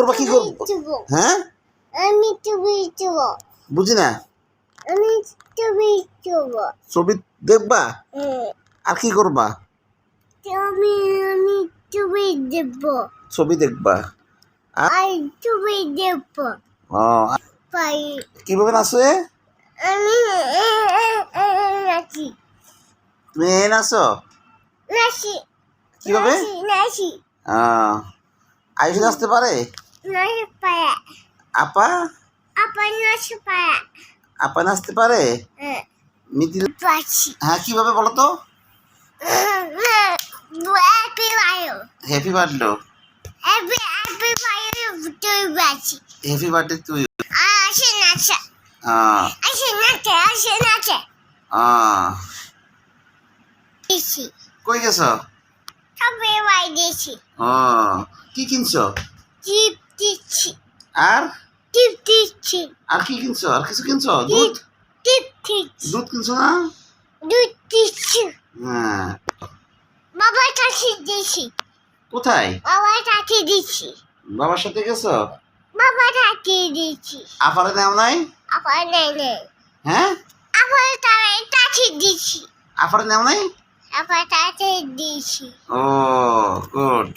করবা কি করব হ্যাঁ আমি ছবি দেব বুঝি না আমি ছবি দেব ছবি দেখবা আর কি করবা আমি আমি ছবি দেব ছবি দেখবা আর ছবি দেব ও পাই কিভাবে নাচে আমি নাচি তুমি নাচো নাচি কিভাবে নাচি আয়ুষ নাচতে পারে নাচি পায় আপা আপা নাচি পায় আপা নাচতে পারে মিথিল পাচ্ছি হ্যাঁ কিভাবে বলো তো happy bio happy birthday happy bio তুই পাচ্ছি হ্যাপি বার্থডে তুই আসে নাচে আসে নাচে দিছি কই গেছ সবে বাই দিছি কি কিনছো টিপ দিচ্ছি আর টিপ দিচ্ছি আর কি কিনছো আর কিছু কিনছো দুধ টিপ দিচ্ছি দুধ কিনছো না দুধ দিচ্ছি হ্যাঁ বাবার কাছে দিছি কোথায় বাবার কাছে দিছি বাবার সাথে গেছো বাবার কাছে দিছি আপারে নাও নাই আবার নেই হ্যাঁ আবার তার কাছে দিছি আপারে নাও নাই আবার কাছে দিছি ও গুড